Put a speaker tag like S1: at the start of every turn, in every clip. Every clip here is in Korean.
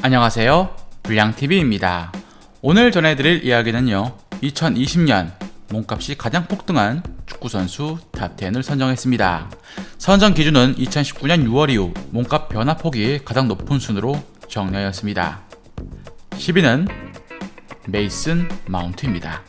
S1: 안녕하세요, 불량TV입니다. 오늘 전해드릴 이야기는요, 2020년 몸값이 가장 폭등한 축구선수 탑10을 선정했습니다. 선정 기준은 2019년 6월 이후 몸값 변화폭이 가장 높은 순으로 정리하였습니다. 10위는 메이슨 마운트입니다.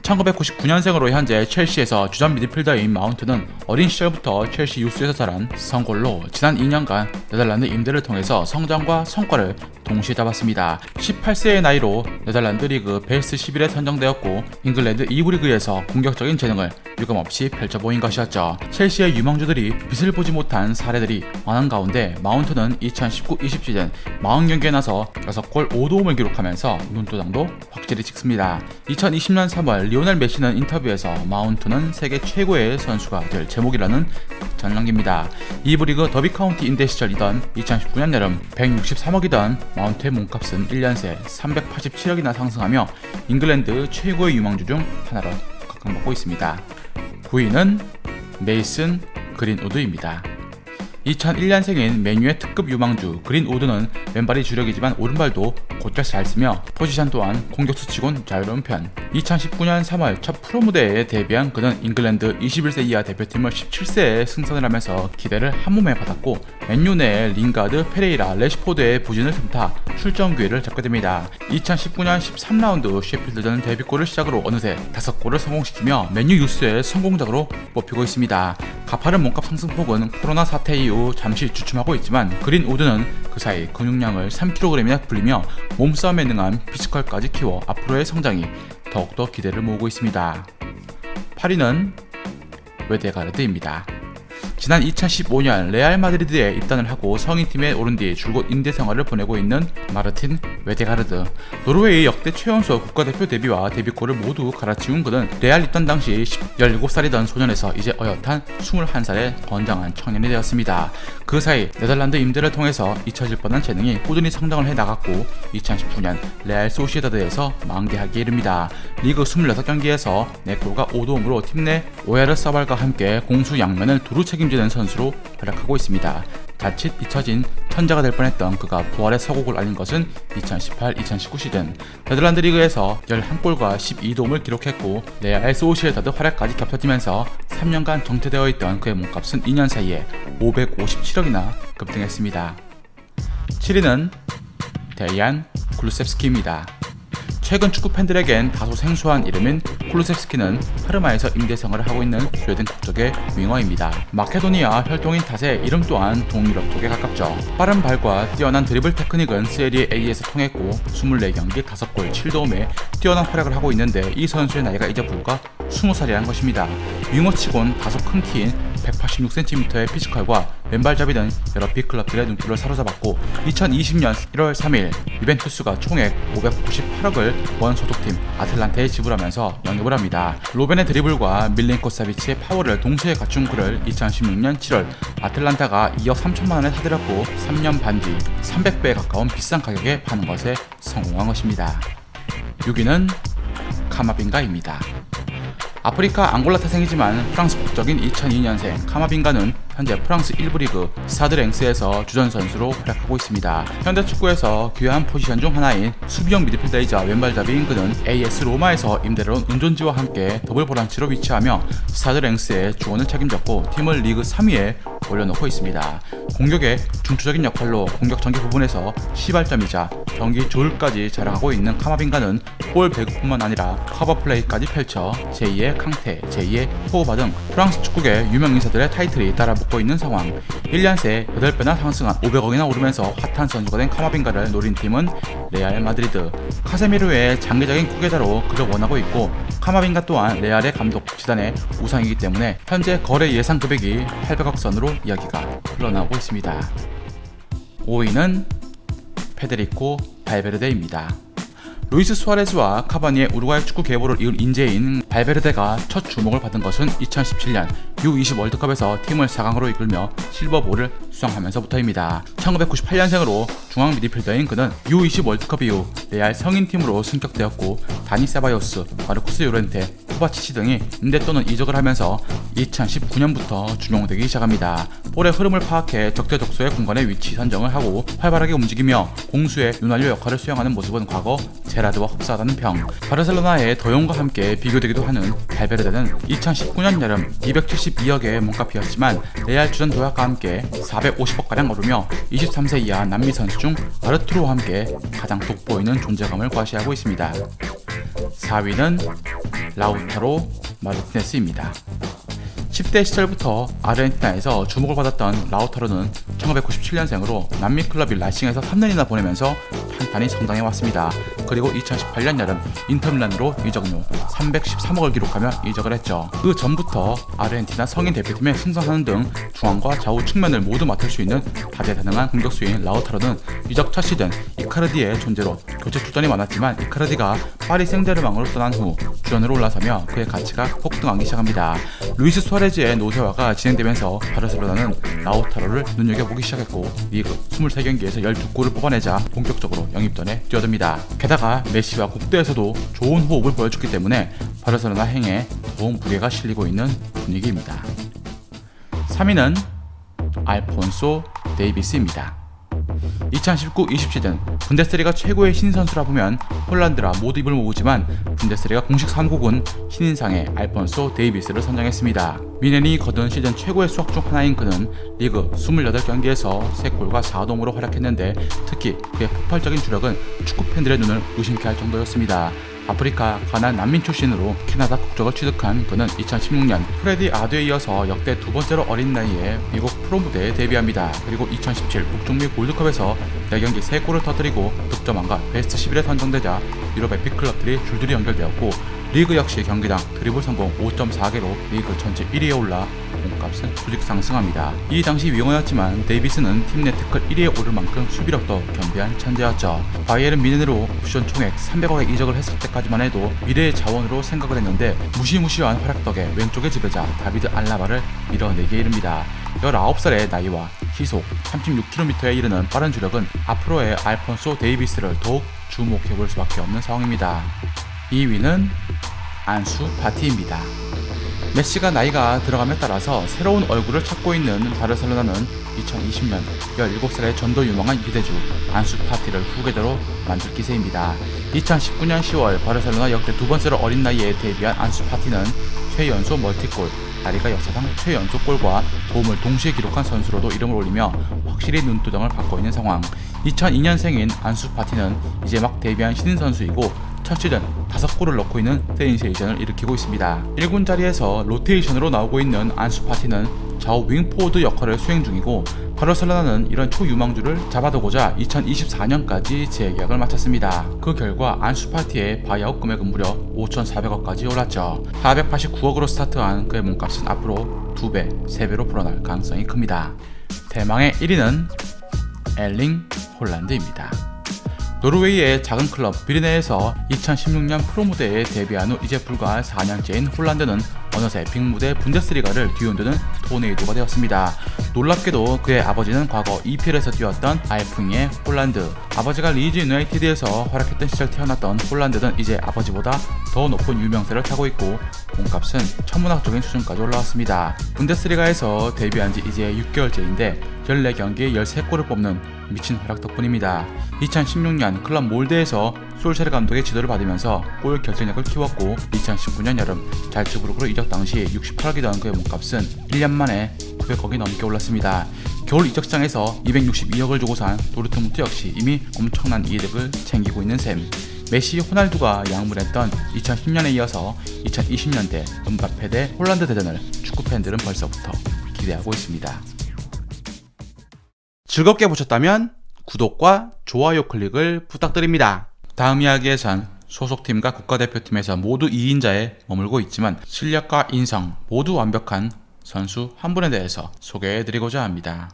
S1: 1999년생으로 현재 첼시에서 주전 미드필더인 마운트는 어린 시절부터 첼시 유스에서 자란 성골로 지난 2년간 네덜란드 임대를 통해서 성장과 성과를 동시에 잡았습니다. 18세의 나이로 네덜란드 리그 베스트 11에 선정되었고 잉글랜드 2부 리그에서 공격적인 재능을 유감없이 펼쳐보인 것이었죠. 첼시의 유망주들이 빛을 보지 못한 사례들이 많은 가운데 마운트는 2019-20 시즌 40경기에 나서 6골 5도움을 기록하면서 눈도장도 확실히 찍습니다. 2020년 3월 리오넬 메시는 인터뷰에서 마운트는 세계 최고의 선수가 될 제목이라는 극찬을 남깁니다. 2부 리그 더비 카운티 임대 시절이던 2019년 여름 163억이던 마운트의 몸값은 1년 새 387억이나 상승하며 잉글랜드 최고의 유망주 중 하나로 각광받고 있습니다. 9위는 메이슨 그린우드입니다. 2001년생인 맨유의 특급 유망주 그린우드는 왼발이 주력이지만 오른발도 곧잘 잘 쓰며 포지션 또한 공격수치곤 자유로운 편. 2019년 3월 첫 프로 무대에 데뷔한 그는 잉글랜드 21세 이하 대표팀을 17세에 승선을 하면서 기대를 한몸에 받았고 맨유 내 링가드, 페레이라, 레시포드의 부진을 틈타 출전 기회를 잡게 됩니다. 2019년 13라운드 셰필드전 데뷔골을 시작으로 어느새 5골을 성공시키며 맨유 유스의 성공작으로 뽑히고 있습니다. 가파른 몸값 상승폭은 코로나 사태 이후 잠시 주춤하고 있지만 그린우드는 그 사이 근육량을 3kg이나 불리며 몸싸움에 능한 피지컬까지 키워 앞으로의 성장이 더욱더 기대를 모으고 있습니다. 8위는 웨데가르드입니다. 지난 2015년 레알 마드리드에 입단을 하고 성인팀에 오른 뒤 줄곧 임대 생활을 보내고 있는 마르틴 웨데가르드. 노르웨이 역대 최연소 국가대표 데뷔와 데뷔골을 모두 갈아치운 그는 레알 입단 당시 17살이던 소년에서 이제 어엿한 21살의 건장한 청년이 되었습니다. 그 사이 네덜란드 임대를 통해서 잊혀질 뻔한 재능이 꾸준히 성장을 해나갔고 2019년 레알 소시에다드에서 망대하기에 이릅니다. 리그 26경기에서 4골과 5도움으로 팀 내 오야르사발과 함께 공수 양면을 두루 책임지는 선수로 활약하고 있습니다. 자칫 잊혀진 천재가 될 뻔했던 그가 부활의 서곡을 알린 것은 2018-2019 시즌 네덜란드 리그에서 11골과 12도움을 기록했고 레알 소시에다드 활약까지 겹쳐지면서 3년간 정체되어 있던 그의 몸값은 2년 사이에 557억이나 급등했습니다. 7위는 데이안 쿨루셉스키입니다. 최근 축구 팬들에겐 다소 생소한 이름인 쿨루셉스키는 파르마에서 임대 생활을 하고 있는 스웨덴 국적의 윙어입니다. 마케도니아 혈통인 탓에 이름 또한 동유럽 쪽에 가깝죠. 빠른 발과 뛰어난 드리블 테크닉은 세리에 A에서 통했고 24경기 5골 7도움에 뛰어난 활약을 하고 있는데 이 선수의 나이가 이제 불과 20살이라는 것입니다. 윙어치곤 다소 큰 키인 186cm의 피지컬과 왼발잡이 등 여러 빅클럽들의 눈길을 사로잡았고 2020년 1월 3일 유벤투스가 총액 598억을 원 소속팀 아틀란타에 지불하면서 영입을 합니다. 로벤의 드리블과 밀린코사비치의 파워를 동시에 갖춘 그를 2016년 7월 아틀란타가 2억 3천만원에 사들였고 3년 반 뒤 300배에 가까운 비싼 가격에 파는 것에 성공한 것입니다. 6위는 카마빙가입니다. 아프리카 앙골라 태생이지만 프랑스 국적인 2002년생 카마빙가는 현재 프랑스 1부 리그 스타드 랭스에서 주전 선수로 활약하고 있습니다. 현대 축구에서 귀한 포지션 중 하나인 수비형 미드필더이자 왼발잡이인 그는 AS 로마에서 임대를 온 은존지와 함께 더블 보란치로 위치하며 스타드 랭스의 주원을 책임졌고 팀을 리그 3위에 올려놓고 있습니다. 공격의 중추적인 역할로 공격 전개 부분에서 시발점이자 경기 조율까지 자랑하고 있는 카마빙가는 볼 배구뿐만 아니라 커버 플레이까지 펼쳐 제2의 캉테, 제2의 포그바 등 프랑스 축구계 유명 인사들의 타이틀이 따라 붙고 있는 상황. 1년 새 8배나 상승한 500억이나 오르면서 핫한 선수가 된 카마빙가를 노린 팀은 레알 마드리드. 카세미르의 장기적인 후계자로 그를 원하고 있고 카마빙가 또한 레알의 감독 지단의 우상이기 때문에 현재 거래 예상 금액이 800억 선으로 이야기가 흘러나오고 있습니다. 5위는 페데리코 발베르데입니다. 루이스 수아레스와 카바니의 우루과이 축구 계보를 이은 인재인 발베르데가 첫 주목을 받은 것은 2017년 U20 월드컵에서 팀을 4강으로 이끌며 실버볼을 수상하면서부터입니다. 1998년생으로 중앙 미드필더인 그는 U20 월드컵 이후 레알 성인팀으로 승격되었고 다니 세바요스, 마르코스 요렌테, 코바치치 등이 임대 또는 이적을 하면서 2019년부터 준용되기 시작합니다. 볼의 흐름을 파악해 적재적소의 공간의 위치 선정을 하고 활발하게 움직이며 공수의 윤활유 역할을 수행하는 모습은 과거 제라드와 흡사하다는 평. 바르셀로나의 더용과 함께 비교되기도 하는 발베르데는 2019년 여름 272억의 몸값이었지만 레알 주전 도약과 함께 450억가량 오르며 23세 이하 남미 선수 중 아르투로와 함께 가장 돋보이는 존재감을 과시하고 있습니다. 4위는 라우타로 마르티네스입니다. 10대 시절부터 아르헨티나에서 주목을 받았던 라우타로는 1997년생으로 남미 클럽 라싱에서 3년이나 보내면서 탄탄히 성장해왔습니다. 그리고 2018년 여름 인터밀란으로 이적료 313억을 기록하며 이적을 했죠. 그 전부터 아르헨티나 성인 대표팀에 승선하는 등 중앙과 좌우 측면을 모두 맡을 수 있는 다재다능한 공격수인 라우타로는 이적 첫 시즌 이카르디의 존재로 교체 출전이 많았지만 이카르디가 파리 생제르맹으로 떠난 후 주전으로 올라서며 그의 가치가 폭등하기 시작합니다. 루이스 수아레즈의 노쇠화가 진행되면서 바르셀로나는 라우타로를 눈여겨보기 시작했고 리그 23경기에서 12골을 뽑아내자 본격적으로 영입전에 뛰어듭니다. 게다가 메시와 국대에서도 좋은 호흡을 보여줬기 때문에 바르셀로나 행에 더욱 무게가 실리고 있는 분위기입니다. 3위는 알폰소 데이비스입니다. 2019-20 시즌 분데스리가 최고의 신선수라 보면 홀란드라 모두 입을 모으지만 분데스리가 공식 3국은 신인상의 알폰소 데이비스를 선정했습니다. 미넨이 거둔 시즌 최고의 수확 중 하나인 그는 리그 28경기에서 3골과 4도움으로 활약했는데 특히 그의 폭발적인 주력은 축구 팬들의 눈을 의심케 할 정도였습니다. 아프리카 가나 난민 출신으로 캐나다 국적을 취득한 그는 2016년 프레디 아드에 이어서 역대 두 번째로 어린 나이에 미국 프로 무대에 데뷔합니다. 그리고 2017 북중미 골드컵에서 4경기 3골을 터뜨리고 득점왕과 베스트 11에 선정되자 유럽의 빅클럽들이 줄줄이 연결되었고 리그 역시 경기당 드리블 성공 5.4개로 리그 전체 1위에 올라 몸값은 수직 상승합니다. 이 당시 위용이었지만 데이비스는 팀 내 태클 1위에 오를 만큼 수비력도 겸비한 천재였죠. 바이에른 뮌헨으로 옵션 총액 300억에 이적을 했을 때까지만 해도 미래의 자원으로 생각을 했는데 무시무시한 활약 덕에 왼쪽의 지배자 다비드 알라바를 밀어내기에 이릅니다. 19살의 나이와 시속 36km에 이르는 빠른 주력은 앞으로의 알폰소 데이비스를 더욱 주목해볼 수밖에 없는 상황입니다. 2위는 안수 파티입니다. 메시가 나이가 들어감에 따라서 새로운 얼굴을 찾고 있는 바르셀로나는 2020년 17살의 전도 유망한 기대주 안수 파티를 후계자로 만들 기세입니다. 2019년 10월 바르셀로나 역대 두 번째로 어린 나이에 데뷔한 안수 파티는 최연소 멀티골, 라리가 역사상 최연소 골과 도움을 동시에 기록한 선수로도 이름을 올리며 확실히 눈두덩을 받고 있는 상황. 2002년생인 안수 파티는 이제 막 데뷔한 신인 선수이고 첫 시즌 5골을 넣고 있는 센세이션을 일으키고 있습니다. 1군 자리에서 로테이션으로 나오고 있는 안수 파티는 좌우 윙포워드 역할을 수행 중이고 바르셀로나는 이런 초유망주를 잡아두고자 2024년까지 재계약을 마쳤습니다. 그 결과 안수 파티의 바이아웃 금액은 무려 5,400억까지 올랐죠. 489억으로 스타트한 그의 몸값은 앞으로 2배, 3배로 불어날 가능성이 큽니다. 대망의 1위는 엘링 홀란드입니다. 노르웨이의 작은 클럽 비르네에서 2016년 프로 무대에 데뷔한 후 이제 불과 4년째인 홀란드는 어느새 빅무대 분데스리가를 뒤흔드는 토네이도가 되었습니다. 놀랍게도 그의 아버지는 과거 EPL에서 뛰었던 알풍이의 홀란드. 아버지가 리즈 유나이티드에서 활약했던 시절 태어났던 홀란드는 이제 아버지보다 더 높은 유명세를 타고 있고 몸값은 천문학적인 수준까지 올라왔습니다. 분데스리가에서 데뷔한 지 이제 6개월째인데 14경기에 13골을 뽑는 미친 활약 덕분입니다. 2016년 클럽 몰드에서 솔샤르 감독의 지도를 받으면서 골 결정력을 키웠고 2019년 여름 잘츠부르크로 이적 당시 68억이던 그의 몸값은 1년 만에 900억이 넘게 올랐습니다. 겨울 이적시장에서 262억을 주고 산 도르트문트 역시 이미 엄청난 이득을 챙기고 있는 셈. 메시, 호날두가 양분했던 2010년에 이어서 2020년대 음바페 대 홀란드 대전을 축구팬들은 벌써부터 기대하고 있습니다. 즐겁게 보셨다면 구독과 좋아요 클릭을 부탁드립니다. 다음 이야기에선 소속팀과 국가대표팀에서 모두 2인자에 머물고 있지만 실력과 인성 모두 완벽한 선수 한 분에 대해서 소개해드리고자 합니다.